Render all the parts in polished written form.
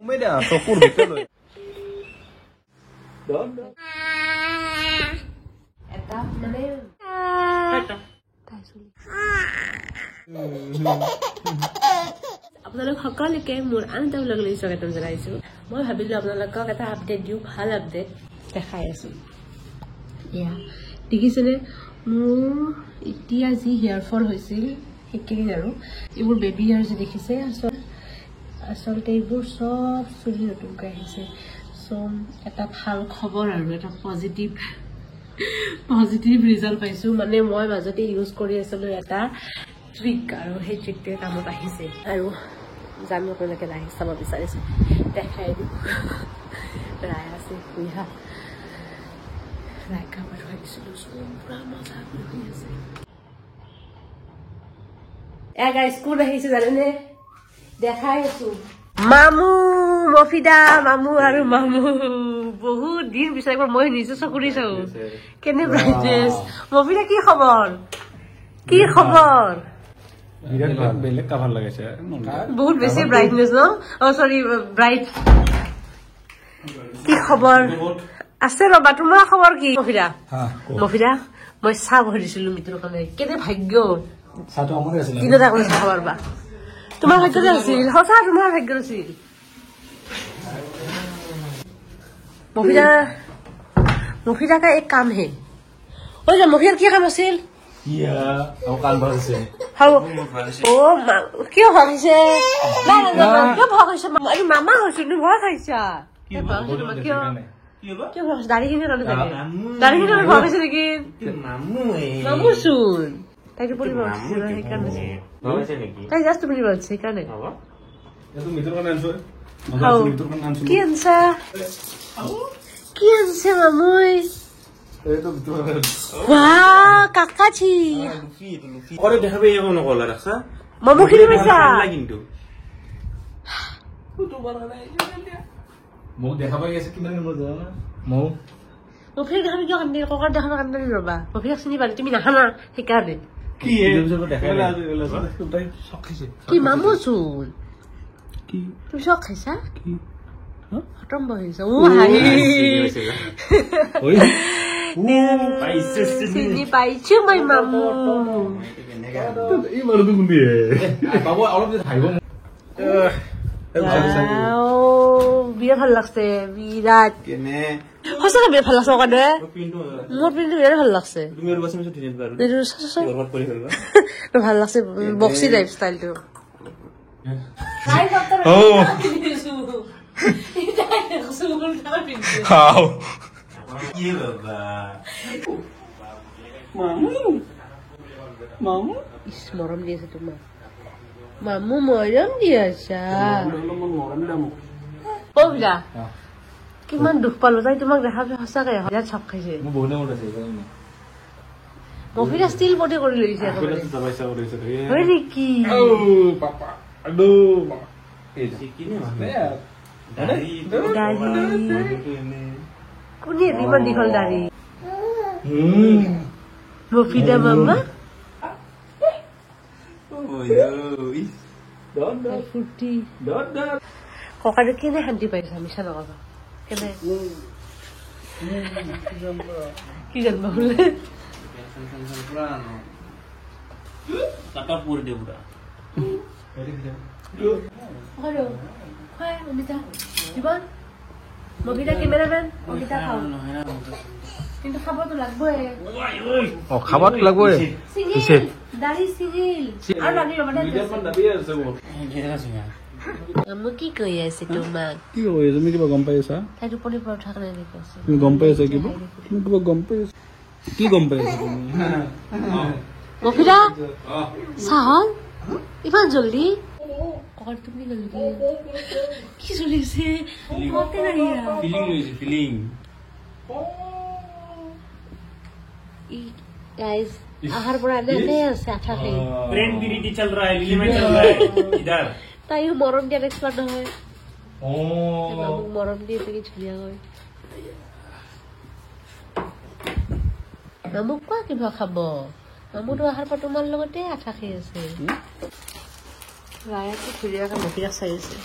ไม่ได้ตัวพูดดิบเลยเดินএটা মানে আপোনালোক সকলোকে মোৰ আন এটা ব্লগলৈ স্বাগতম জনাইছো মই ভাবিলো আপোনালোকক এটা আপডেট দিওঁ ভাল আপডেট দেখাই আছো ইয়া দেখিছেনে মোৰ এতিয়া যি হেয়াৰ ফল হৈছিল সেইখিনি আৰু এইবোৰ বেবী হেয়াৰ যে দেখিছে আচলতে এইবোৰ সব চুলি নতুনকৈ আহিছে সো এটা ভাল খবৰ আৰু এটা পজিটিভ ৰিজাল্ট পাইছো মানে মই মাজতে ইউজ কৰি আছিলো এটা ট্ৰিক আৰু সেই ট্ৰিকটোৱে কামত আহিছে আৰু জানো আপোনালোকে ৰাহি চাব বিচাৰিছে দেখাই দিম ৰায় আছে কুইহা ৰায় কাপোৰ ধুৱাই দিছিলো পুৰা মজা কৰি আছে গাইছ কোন আহিছে জানেনে দেখাই আছো মামু মফিদা মামু আৰু মামু বহুত দিন বিচাৰিব মই নিজে চকুৰি চাও কেনে ব্ৰাইটনেছ মফিদা কি খবৰ বেলেগ কাভাৰ লাগাইছে বহুত বেছি ব্ৰাইটনেছ ন সৰি ব্ৰাইট কি খবৰ আছে ৰবা তোমাৰ খবৰ কি মফিদা মই চাহ ভৰিছিলো মিত্ৰৰ কাৰণে কেনে ভাগ্য তিনিটা কৰি চাহ পাৰবা তোমাৰ ভাগ্যতে আছিল সঁচা তোমাৰ ভাগ্যত আছিল মফিদা का एक काम है মফিদাৰ কি কাম আছিল কিয় ভাবিছে কিয় ভাবিছে মামা হৈছো তুমি ভয় খাইছা দাড়িখিনি ভাবিছে নেকি মামুচোন তাইতো পঢ়িব সেইকাৰণে তাই জাষ্ট পঢ়িব সেইকাৰণে কি আনছা কি আনছে মামুই কাকাছি মামু খিনি পাইছা মফিক দেখাবি কিয় কান্দি ককাৰ দেখাব কান্দি ৰবা মফিক চিনি পালি তুমি নাখানা সেইকাৰণে কি মামু চোন তুমি চক খাইছা খতম বহিছা চিনি পাইছো মই মামু বিৰাট ভাল লাগছে বিৰাট সঁচাকে বিৰাট ভাল লাগছে কাৰণে মোৰ পিন্ধি বিৰাট ভাল লাগছে ভাল লাগছে বক্সি লাইফ ষ্টাইলটো মৰম দি আছে তোমাক মামু মৰম দি আছা কিমান দুখ পালো তাই তোমাক দেখা সঁচাকে বিৰাট চক খাইছে মফিদা ষ্টিল বডি কৰি লৈছে হয় নেকি কোনে ইমান দীঘল দাড়ি মফিদা মামা ফুৰ্তি ককাইটো কেনে শান্তি পাইছা মিছা নকবা কেনে কি জানবা বোলে মফিদা কেমেৰামেন মফিদা খাও কিন্তু খাবতো লাগবই খাবতো লাগবই দাড়ি চিগিল আৰু লাগি ৰবা মই কি কৈ আছে তোমাক কি হয় তুমি কিবা গম পাই আছা তাই টোপনি পৰা উঠা কাৰণে কৈছে তুমি গম পাই আছা কিবা তুমি কিবা গম পাই আছা কি গম পাই আছা তুমি মফিদা চাহল ইমান জলদি ককাৰ তুমি জলদি কি চলিছে মতে নাহিয়া ফিলিং गाइस आहार पर आने से अच्छा है ट्रेन बीरीटी चल रहा है लिली में चल रहा है इधर ताई मरम दिया एक्सपर्ट है ओ मरम दिए पे छुलिया गई मामू का कि खाब मामू तो आहार पर तुमार लगते आठा खाई আছে ৰায়াটো ধুনীয়াকৈ মহিলাক চাই আছে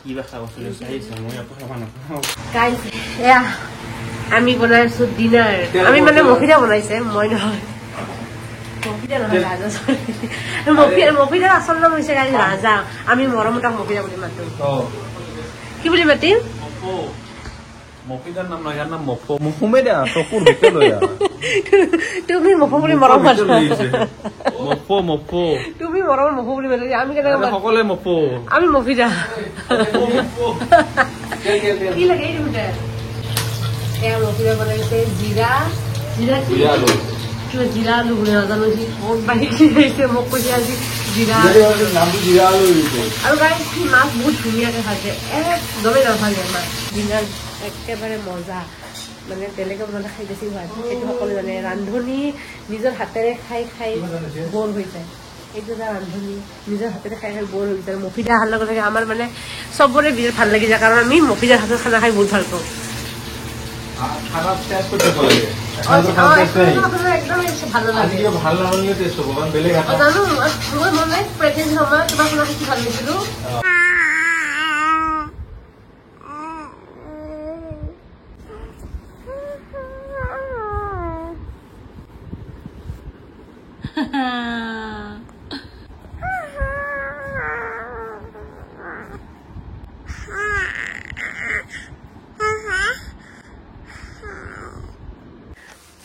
কিবা খাব চলিছে আহিছে মই আকৌ খাব নাপাওঁ গাইজ এয়া আমি বনাই আছো ডিনাৰ আমি মানে মহিলা বনাইছে মই নহয় মফিদাৰ আচল নাম হৈছে ৰাজা আমি মৰমতাক মফিদা বুলি মাতো কি বুলি মাতিম মফিদাৰ নাম নহয় ইয়াৰ নাম মফো মফুমে দিয়া চকুৰ ভিতৰত লৈ তুমি মফো বুলি মৰম মাতো মফো মফো তুমি মৰম মফো বুলি মাতো আমি কেনেকৈ সকলোৱে মফো আমি মফিদা কি লাগে এই দুটা এয়া মফিদা বনাইছে জিৰা জিৰা আলু বুলি নাজানো সি বহুত বাঢ়ি আহিছে মোক কৈছে আজি জিৰা আৰু গাইজ সি মাছ বহুত ধুনীয়াকৈ ভাজে একদমেই নাভাজে মাছ ডিনাৰ একেবাৰে মজা মানে বেলেগে বনালে খাই বেছি সোৱাদ সেইটো সকলো জানে ৰান্ধনি নিজৰ হাতেৰে খাই খাই বৰ হৈ যায় এইটো এটা ৰান্ধনি নিজৰ হাতেৰে খাই খাই বৰ হৈ যায় মফিদা অহাৰ লগে লগে আমাৰ মানে চবৰে বিৰাট ভাল লাগি যায় কাৰণ আমি মফিদাৰ হাতৰ খানা খাই বহুত ভাল পাওঁ ভালো লাগে ভাল নালাগিলে টেষ্ট হ'ব কাৰণ বেলেগ জানো মই মনে প্ৰেগনেন্ট সময়ত কিবা খানা শিকি ভাল লাগিছিলো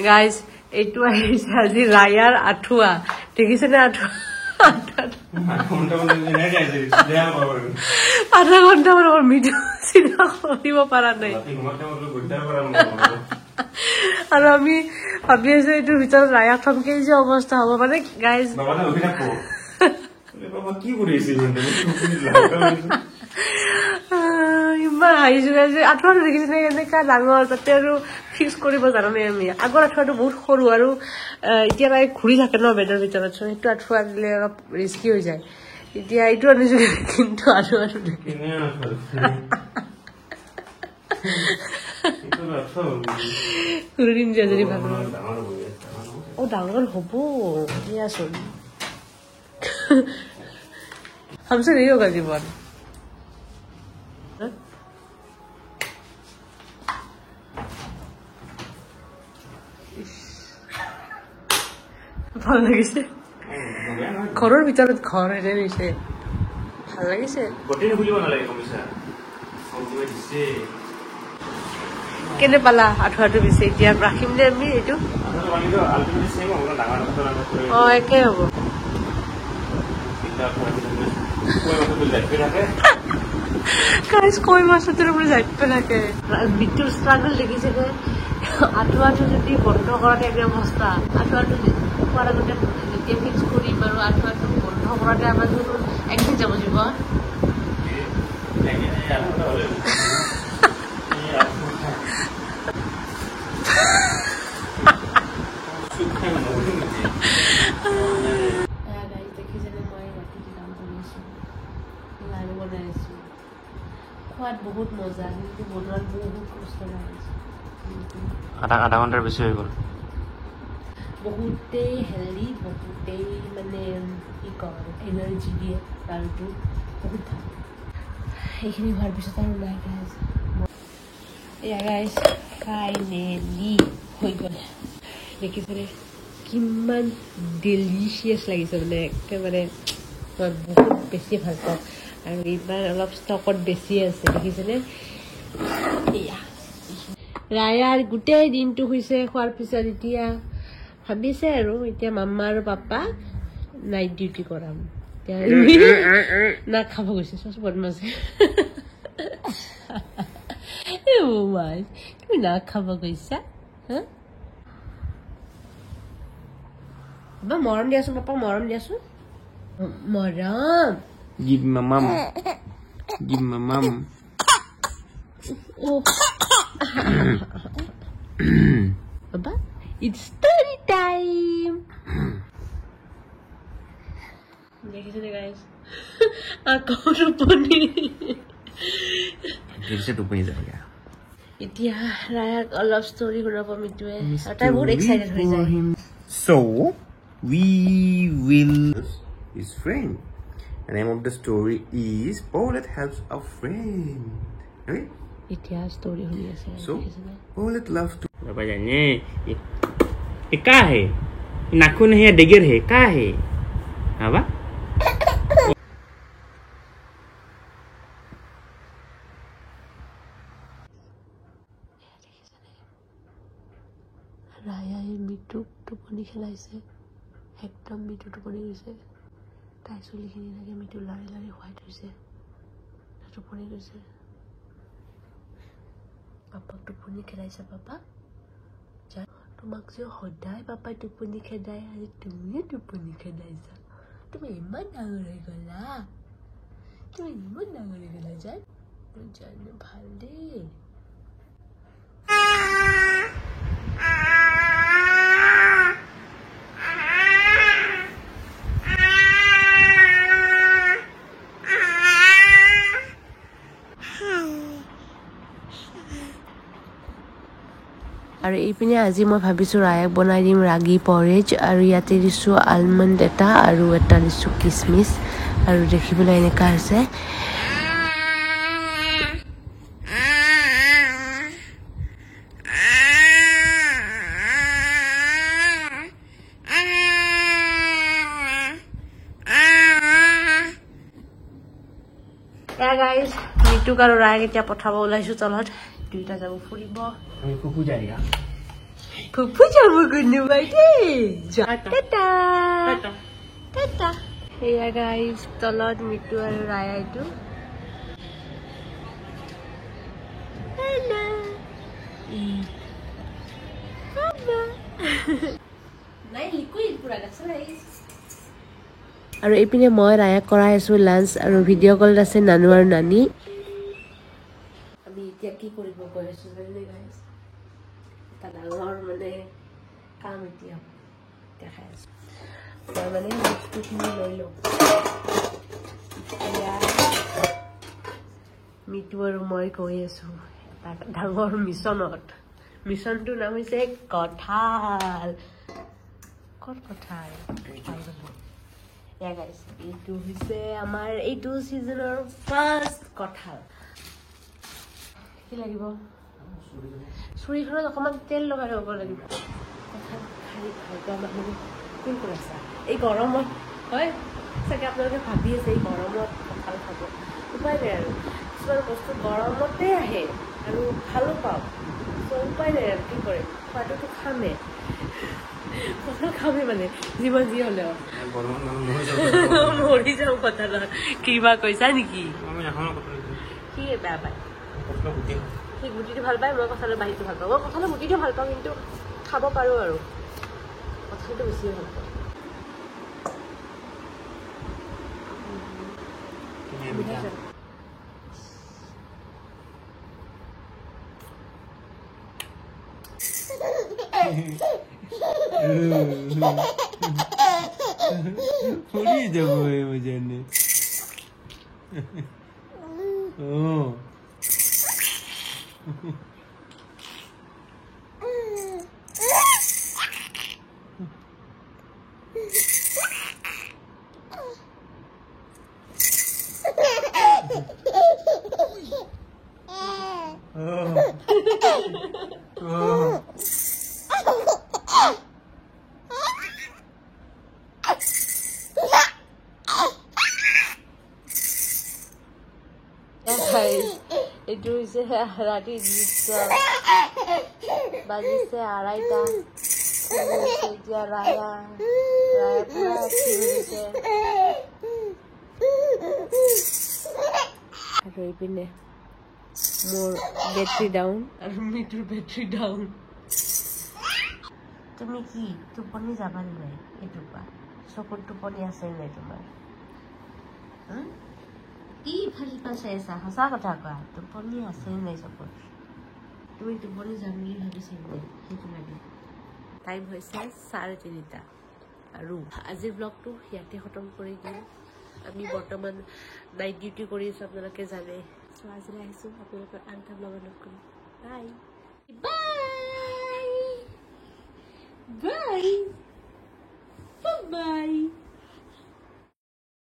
গাইজ এইটো আহিছে আজি ৰায়াৰ আঠুৱা দেখিছেনে আঠুৱা আধা ঘণ্টা মান মিঠু চিধা কৰিব পৰা নাই আৰু আমি ভাবি আছো এইটোৰ ভিতৰত ৰায়াক থমকে যে অৱস্থা হ'ব মানে গাইজ কি কৰিছে ইমান হাঁহিছো যে আঠুৱাটো দেখিছেনে এনেকা ডাঙৰ তাতে আৰু ফিক্স কৰিব জানানে আমি আগৰ আঠুৱাটো বহুত সৰু আৰু এতিয়া তাই ঘূৰি থাকে ন বেডৰ ভিতৰত সেইটো আঠুৱা দিলে অলপ ৰিস্কি হৈ যায় এতিয়া এইটো আনিছো কিন্তু আঠুৱাটো ঘূৰিম যে যদি ভাল ডাঙৰ হ'ব দিয়াচোন हमसे नहीं होगा जीवन ভাল লাগিছে ঘৰৰ ভিতৰত ঘৰ হেৰে নিছে ভাল লাগিছে কেনে পালা আঠুৱাটো পিছে এতিয়া ৰাখিম দে আমি এইটো একে হ'ব কৈ মাছটোৰ পৰা যাই থাকে বিটুৰ ষ্ট্ৰাগল দেখিছে আঠুৱাটো যদি বন্ধ কৰাতে একদম অৱস্থা আঠুৱাটো খোৱাৰ আগতে যেতিয়া ফিক্স কৰিম আৰু আঠুৱাটো বন্ধ কৰাতে আমাৰ একদিন যাব জীৱ খোৱাত বহুত মজা কিন্তু বনোৱাত বহুত কষ্ট লাগিছে আধা ঘণ্টাৰ বেছি হৈ গ'ল বহুতেই হেল্ডি বহুতেই মানে কি কয় এনাৰ্জি দিয়ে তাৰটো বহুত ভাল এইখিনি হোৱাৰ পিছত আৰু নাই গাইজ এয়া গাইজ ফাইনেলি হৈ গ'ল দেখিছেনে কিমান ডেলিচিয়াছ লাগিছে মানে একেবাৰে মই বহুত বেছি ভাল পাওঁ আৰু এইবাৰ অলপ ষ্টকত বেছি আছে দেখিছেনে এয়া ৰায়াৰ গোটেই দিনটো হৈছে খোৱাৰ পিছত এতিয়া ভাবিছে আৰু এতিয়া মাম্মা আৰু পাপা নাইট ডিউটি কৰাম না খাব গৈছে চচ বদমাছে তুমি না খাব গৈছা পাপা মৰম দিয়াচোন পাপা মৰম দিয়াচোন মৰম Give my mom. Give my mom. Oh. Papa, it's story time. Dekhiye guys. Aku rupani. Dekhiye rupani jayega. Itia Rayak love story gunapa mitue. Atai bahut excited hoi jay. So, we will his friend. The name of the story is Paulette Helps a Friend. Okay? এতিয়া story শুনি আছে So, Paulette loves to. बाबा जाने ये का है नाखून है या डिगर है का है बाबा ৰায়াই মিটুক টোপনি খেলাইছে একদম মিটু টোপনি গৈছে তাই চুলিখিনি লাগে মিটু লাৰি লাৰি শুৱাই থৈছে টোপনি গৈছে পাপাক টোপনি খেলাইছে পাপা তোমাক যে সদায় পাপাই টোপনি খেদাই আজি তুমিও টোপনি খেদাইছা তুমি ইমান ডাঙৰ হৈ গ'লা যায় জানো ভাল দেই আৰু এইপিনে আজি মই ভাবিছোঁ ৰায়াক বনাই দিম ৰাগী পৰেজ আৰু ইয়াতে দিছোঁ আলমণ্ড এটা আৰু এটা দিছোঁ কিচমিচ আৰু দেখিবলৈ এনেকুৱা হৈছে গাইজ মিটুক আৰু ৰায়াক এতিয়া পঠাব ওলাইছোঁ তলত দুইটা যাব ফুৰিব हमें कुकू जाएगा ফুফু যাব গুণবাই দেই টাটা টাটা এয়া গাইজ তলত মিটু আৰু ৰায়া এইটো আৰু এইপিনে মই ৰায়াক কৰাই আছো লাঞ্চ আৰু ভিডিঅ' কলত আছে নানু আৰু নানি আমি এতিয়া কি কৰিব গৈ আছো গাইজ এটা ডাঙৰ মানে কাম এতিয়া দেখাই আছো মই মানে বস্তুখিনি লৈ লওঁ মিটু আৰু মই গৈ আছো এটা ডাঙৰ মিছনটোৰ নাম হৈছে কঁঠাল ক'ত কঁঠাল গাইজ এইটো হৈছে আমাৰ এইটো ছিজনৰ ফাৰ্ষ্ট কঁঠাল কি লাগিব চুৰিখনত অকণমান তেল লগাই ল'ব লাগিব কঁঠাল খাই ভাল পোৱা মানুহ কোন কোন আছে এই গৰমত হয় চাগে আপোনালোকে ভাবি আছে এই গৰমত কঁঠাল খাব উপায় নাই আৰু কিছুমান বস্তু গৰমতে আহে আৰু ভালো পাওঁ উপায় নাই আৰু কি কৰে খোৱাটোতো খামেই কঁঠাল খামেই মানে যিমান যি হ'লেও মৰি যাওঁ কঁঠালত কিবা কৈছা নেকি কি বেয়া পায় সি গুটিটো ভাল পায় মই কঁঠালৰ বাহিৰটো ভাল পাওঁ মই কঁঠালৰ গুটিটো ভাল পাওঁ কিন্তু খাব পাৰোঁ আৰু কঁঠালটো বেছিয়ে ভাল পাওঁ Puri jauh macam ni. Oh. এইটো হৈছে ৰাতি বাজিছে আঢ়াইটা এতিয়া ৰায়া পুৰা আৰু এইপিনে মোৰ বেটাৰী ডাউন আৰু মিটুৰ বেটাৰী ডাউন তুমি কি টোপনি যাবা নাই এইটোৰ পৰা চকুত টোপনি আছে নাই তোমাৰ কি ভাল চাই আছা সঁচা কথা কোৱা টোপনি আছে নাই চকুত তুমি টোপনি যাম বুলি ভাবিছা নাই সেইটো লাগে টাইম হৈছে 3:30 আৰু আজিৰ ব্লগটো ইয়াতে খতম কৰি দিওঁ আমি বৰ্তমান নাইট ডিউটি কৰি আছোঁ আপোনালোকে জানে চ' আজিলৈ আহিছোঁ আপোনালোকৰ আন এটা ব্লগত লগ কৰিম বাই বাই বাই